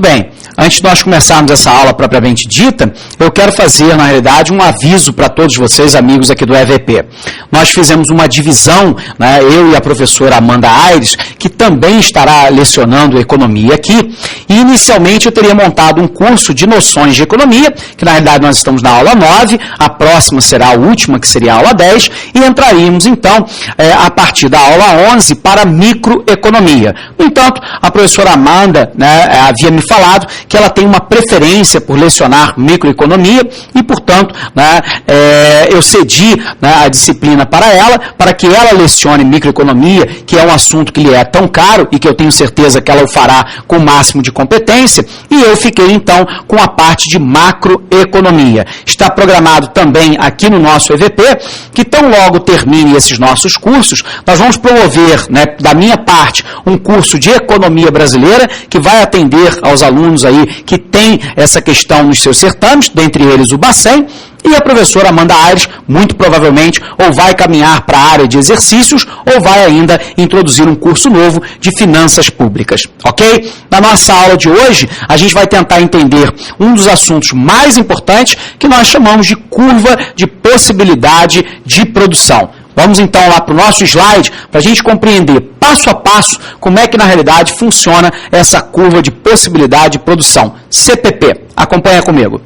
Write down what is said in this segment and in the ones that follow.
bem, antes de nós começarmos essa aula propriamente dita, eu quero fazer, na realidade, um aviso para todos vocês, amigos aqui do EVP. Nós fizemos uma divisão, né, eu e a professora Amanda Aires, que também estará lecionando economia aqui, e inicialmente eu teria montado um curso de noções de economia, que na realidade nós estamos na aula 9, a próxima será a última, que seria a aula 10, e entraríamos então, a partir da aula 11, para microeconomia. No entanto, a professora Amanda, né, havia me falado que ela tem uma preferência por lecionar microeconomia e, portanto, né, eu cedi, né, a disciplina para ela, para que ela lecione microeconomia, que é um assunto que lhe é tão caro e que eu tenho certeza que ela o fará com o máximo de competência, e eu fiquei, então, com a parte de macroeconomia. Está programado também aqui no nosso EVP, que tão logo termine esses nossos cursos, nós vamos promover, né, da minha parte, um curso de economia brasileira, que vai atender aos alunos aí que tem essa questão nos seus certames, dentre eles o Bacen, e a professora Amanda Aires, muito provavelmente, ou vai caminhar para a área de exercícios, ou vai ainda introduzir um curso novo de finanças públicas, ok? Na nossa aula de hoje, a gente vai tentar entender um dos assuntos mais importantes que nós chamamos de curva de possibilidade de produção. Vamos então lá para o nosso slide para a gente compreender passo a passo como é que na realidade funciona essa curva de possibilidade de produção, CPP. Acompanha comigo.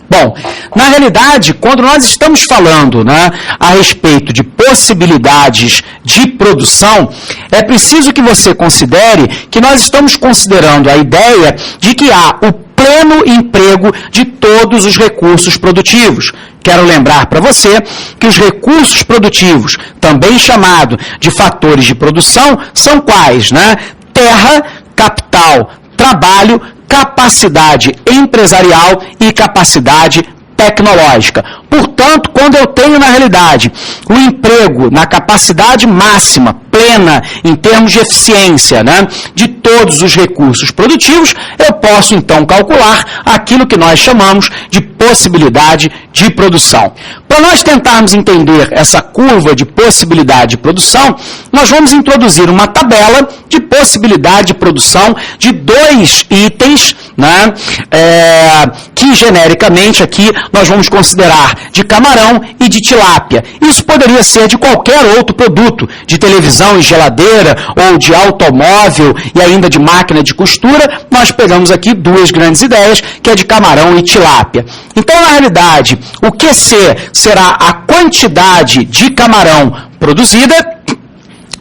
Bom, na realidade, quando nós estamos falando, né, a respeito de possibilidades de produção, é preciso que você considere que nós estamos considerando a ideia de que há o pleno emprego de todos os recursos produtivos. Quero lembrar para você que os recursos produtivos, também chamado de fatores de produção, são quais, né? Terra, capital, trabalho, capacidade empresarial e capacidade tecnológica. Portanto, quando eu tenho, na realidade, o emprego na capacidade máxima, plena, em termos de eficiência, né, de todos os recursos produtivos, eu posso, então, calcular aquilo que nós chamamos de possibilidade de produção. Para nós tentarmos entender essa curva de possibilidade de produção, nós vamos introduzir uma tabela de possibilidade de produção de dois itens, né, que genericamente aqui nós vamos considerar de camarão e de tilápia. Isso poderia ser de qualquer outro produto, de televisão e geladeira, ou de automóvel e ainda de máquina de costura. Nós pegamos aqui duas grandes ideias, que é de camarão e tilápia. Então, na realidade, o QC será a quantidade de camarão produzida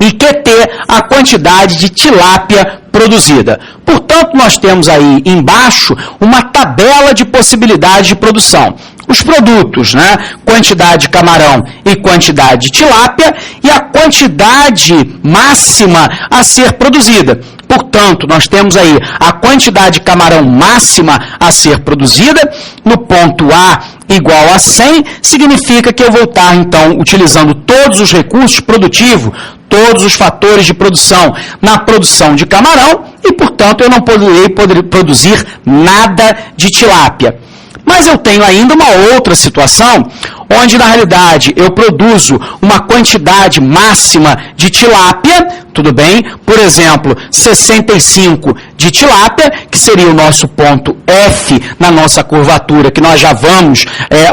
e QT a quantidade de tilápia produzida. Portanto, nós temos aí embaixo uma tabela de possibilidade de produção. Os produtos, né? Quantidade de camarão e quantidade de tilápia, e a quantidade máxima a ser produzida. Portanto, nós temos aí a quantidade de camarão máxima a ser produzida, no ponto A igual a 100, significa que eu vou estar, então, utilizando todos os recursos produtivos, todos os fatores de produção na produção de camarão, e, portanto, eu não poderei produzir nada de tilápia. Mas eu tenho ainda uma outra situação, onde, na realidade, eu produzo uma quantidade máxima de tilápia, tudo bem? Por exemplo, 65 de tilápia, que seria o nosso ponto F na nossa curvatura, que nós já vamos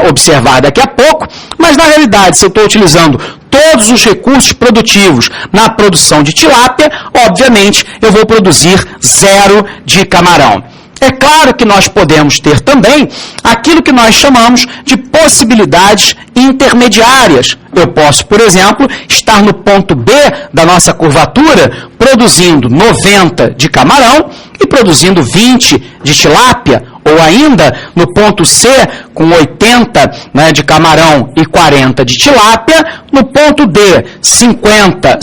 observar daqui a pouco. Mas, na realidade, se eu estou utilizando todos os recursos produtivos na produção de tilápia, obviamente, eu vou produzir 0 de camarão. É claro que nós podemos ter também aquilo que nós chamamos de possibilidades intermediárias. Eu posso, por exemplo, estar no ponto B da nossa curvatura, produzindo 90 de camarão e produzindo 20 de tilápia, ou ainda no ponto C, com 80, né, de camarão e 40 de tilápia, no ponto D, 50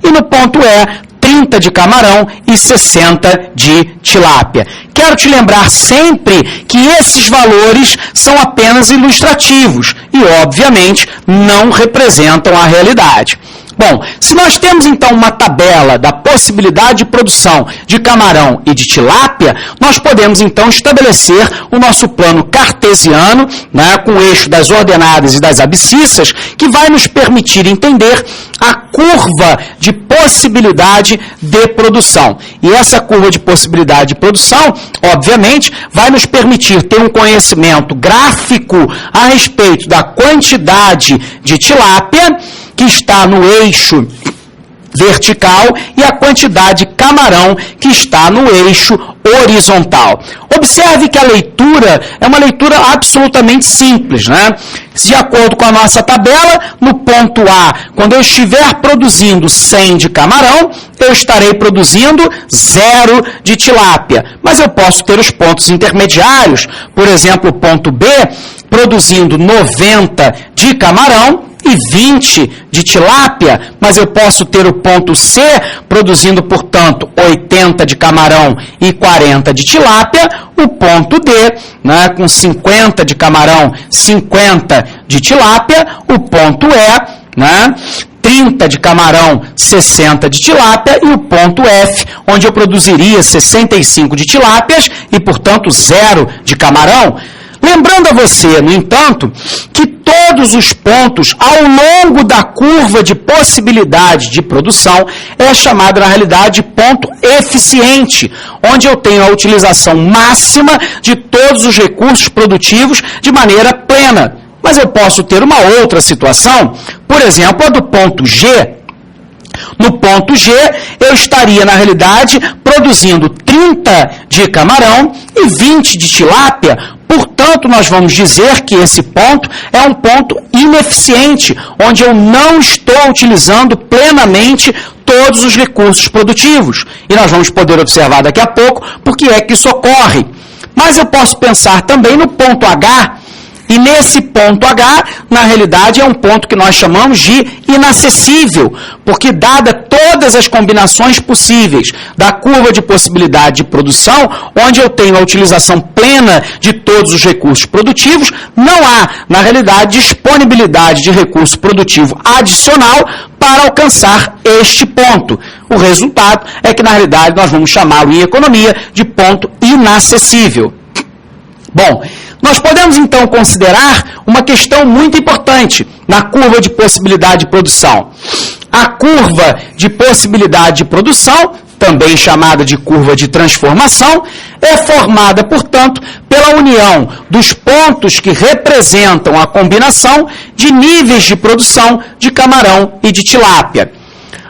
e no ponto E, 30 de camarão e 60 de tilápia. Quero te lembrar sempre que esses valores são apenas ilustrativos e, obviamente, não representam a realidade. Bom, se nós temos então uma tabela da possibilidade de produção de camarão e de tilápia, nós podemos então estabelecer o nosso plano cartesiano, né, com o eixo das ordenadas e das abscissas, que vai nos permitir entender a curva de possibilidade de produção. E essa curva de possibilidade de produção, obviamente, vai nos permitir ter um conhecimento gráfico a respeito da quantidade de tilápia que está no eixo vertical e a quantidade de camarão que está no eixo horizontal. Observe que a leitura é uma leitura absolutamente simples, né? De acordo com a nossa tabela, no ponto A, quando eu estiver produzindo 100 de camarão, eu estarei produzindo 0 de tilápia. Mas eu posso ter os pontos intermediários, por exemplo, o ponto B, produzindo 90 de camarão e 20 de tilápia, mas eu posso ter o ponto C, produzindo, portanto, 80 de camarão e 40 de tilápia, o ponto D, né, com 50 de camarão, 50 de tilápia, o ponto E, né, 30 de camarão, 60 de tilápia, e o ponto F, onde eu produziria 65 de tilápias e, portanto, 0 de camarão. Lembrando a você, no entanto, que todos os pontos ao longo da curva de possibilidade de produção é chamado, na realidade, de ponto eficiente, onde eu tenho a utilização máxima de todos os recursos produtivos de maneira plena. Mas eu posso ter uma outra situação, por exemplo, a do ponto G. No ponto G, eu estaria, na realidade, produzindo 30 de camarão e 20 de tilápia. Portanto, nós vamos dizer que esse ponto é um ponto ineficiente, onde eu não estou utilizando plenamente todos os recursos produtivos. E nós vamos poder observar daqui a pouco por que é que isso ocorre. Mas eu posso pensar também no ponto H, e nesse ponto H, na realidade, é um ponto que nós chamamos de inacessível, porque dada todas as combinações possíveis da curva de possibilidade de produção, onde eu tenho a utilização plena de todos os recursos produtivos, não há, na realidade, disponibilidade de recurso produtivo adicional para alcançar este ponto. O resultado é que, na realidade, nós vamos chamá-lo em economia de ponto inacessível. Bom, nós podemos então considerar uma questão muito importante na curva de possibilidade de produção. A curva de possibilidade de produção, também chamada de curva de transformação, é formada, portanto, pela união dos pontos que representam a combinação de níveis de produção de camarão e de tilápia.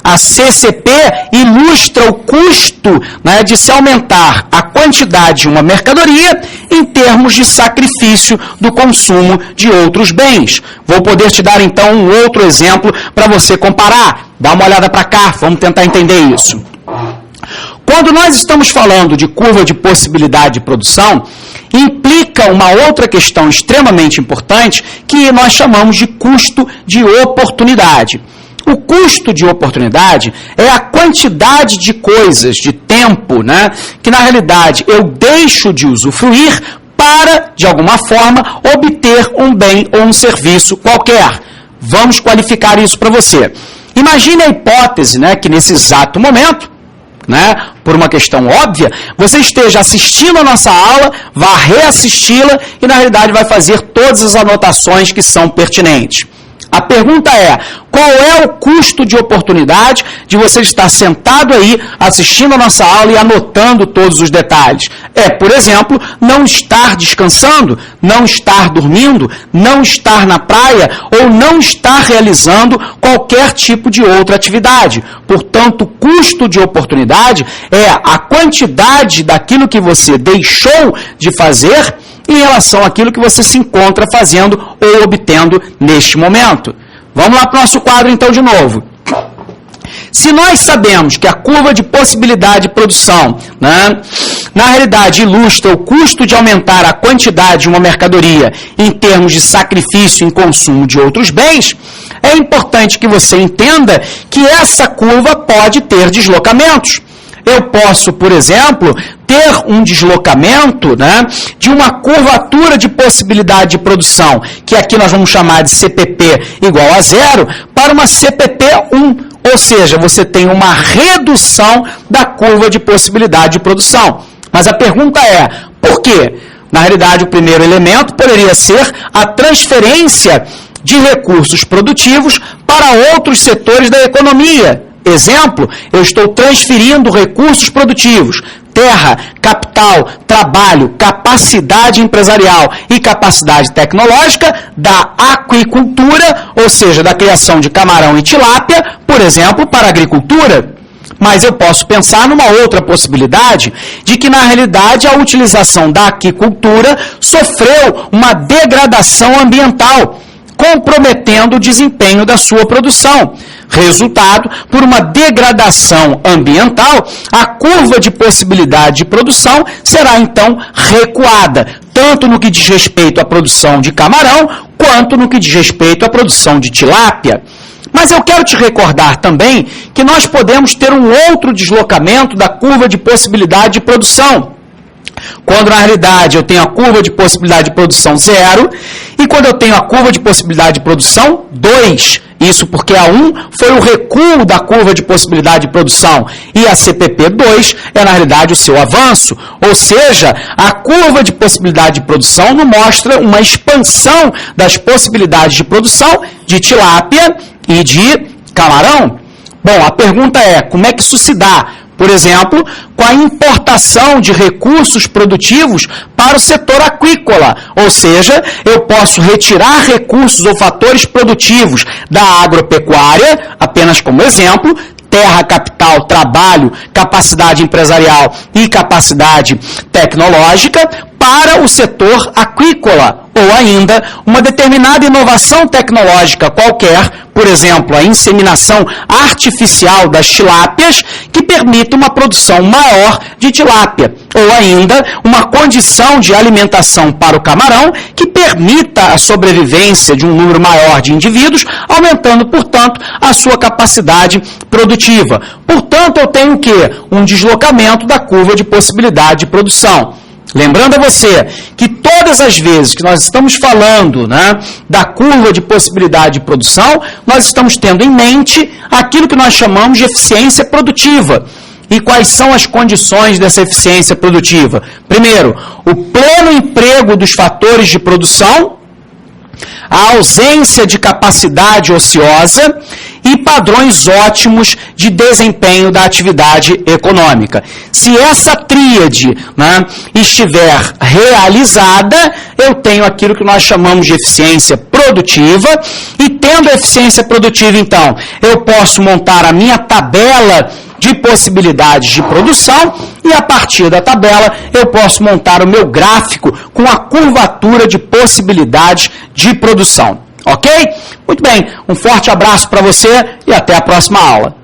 A CCP ilustra o custo, né, de se aumentar a quantidade de uma mercadoria em termos de sacrifício do consumo de outros bens. Vou poder te dar, então, um outro exemplo para você comparar. Dá uma olhada para cá, vamos tentar entender isso. Quando nós estamos falando de curva de possibilidade de produção, implica uma outra questão extremamente importante que nós chamamos de custo de oportunidade. O custo de oportunidade é a quantidade de coisas, de tempo, né, que na realidade eu deixo de usufruir para, de alguma forma, obter um bem ou um serviço qualquer. Vamos qualificar isso para você. Imagine a hipótese, né, que nesse exato momento, né, por uma questão óbvia, você esteja assistindo a nossa aula, vá reassisti-la e, na realidade, vai fazer todas as anotações que são pertinentes. A pergunta é, qual é o custo de oportunidade de você estar sentado aí, assistindo a nossa aula e anotando todos os detalhes? É, por exemplo, não estar descansando, não estar dormindo, não estar na praia ou não estar realizando qualquer tipo de outra atividade. Portanto, o custo de oportunidade é a quantidade daquilo que você deixou de fazer em relação àquilo que você se encontra fazendo ou obtendo neste momento. Vamos lá para o nosso quadro, então, de novo. Se nós sabemos que a curva de possibilidade de produção, né, na realidade, ilustra o custo de aumentar a quantidade de uma mercadoria em termos de sacrifício em consumo de outros bens, é importante que você entenda que essa curva pode ter deslocamentos. Eu posso, por exemplo, ter um deslocamento, né, de uma curvatura de possibilidade de produção, que aqui nós vamos chamar de CPP igual a 0, para uma CPP1, ou seja, você tem uma redução da curva de possibilidade de produção. Mas a pergunta é, por quê? Na realidade, o primeiro elemento poderia ser a transferência de recursos produtivos para outros setores da economia. Exemplo, eu estou transferindo recursos produtivos, terra, capital, trabalho, capacidade empresarial e capacidade tecnológica da aquicultura, ou seja, da criação de camarão e tilápia, por exemplo, para a agricultura. Mas eu posso pensar numa outra possibilidade de que, na realidade, a utilização da aquicultura sofreu uma degradação ambiental, comprometendo o desempenho da sua produção. Resultado, por uma degradação ambiental, a curva de possibilidade de produção será então recuada, tanto no que diz respeito à produção de camarão, quanto no que diz respeito à produção de tilápia. Mas eu quero te recordar também que nós podemos ter um outro deslocamento da curva de possibilidade de produção. Quando, na realidade, eu tenho a curva de possibilidade de produção 0 e quando eu tenho a curva de possibilidade de produção 2. Isso porque a 1 foi o recuo da curva de possibilidade de produção e a CPP2 é, na realidade, o seu avanço. Ou seja, a curva de possibilidade de produção nos mostra uma expansão das possibilidades de produção de tilápia e de camarão. Bom, a pergunta é, como é que isso se dá? Por exemplo, com a importação de recursos produtivos para o setor aquícola, ou seja, eu posso retirar recursos ou fatores produtivos da agropecuária, apenas como exemplo, terra, capital, trabalho, capacidade empresarial e capacidade tecnológica para o setor aquícola, ou ainda uma determinada inovação tecnológica qualquer, por exemplo, a inseminação artificial das tilápias, que permita uma produção maior de tilápia, ou ainda uma condição de alimentação para o camarão que permita a sobrevivência de um número maior de indivíduos, aumentando, portanto, a sua capacidade produtiva. Portanto, eu tenho o quê? Um deslocamento da curva de possibilidade de produção. Lembrando a você que todas as vezes que nós estamos falando, da curva de possibilidade de produção, nós estamos tendo em mente aquilo que nós chamamos de eficiência produtiva. E quais são as condições dessa eficiência produtiva? Primeiro, o pleno emprego dos fatores de produção, a ausência de capacidade ociosa e padrões ótimos de desempenho da atividade econômica. Se essa tríade estiver realizada, eu tenho aquilo que nós chamamos de eficiência produtiva, e tendo a eficiência produtiva, então, eu posso montar a minha tabela de possibilidades de produção e, a partir da tabela, eu posso montar o meu gráfico com a curvatura de possibilidades de produção. Ok? Muito bem, um forte abraço para você e até a próxima aula.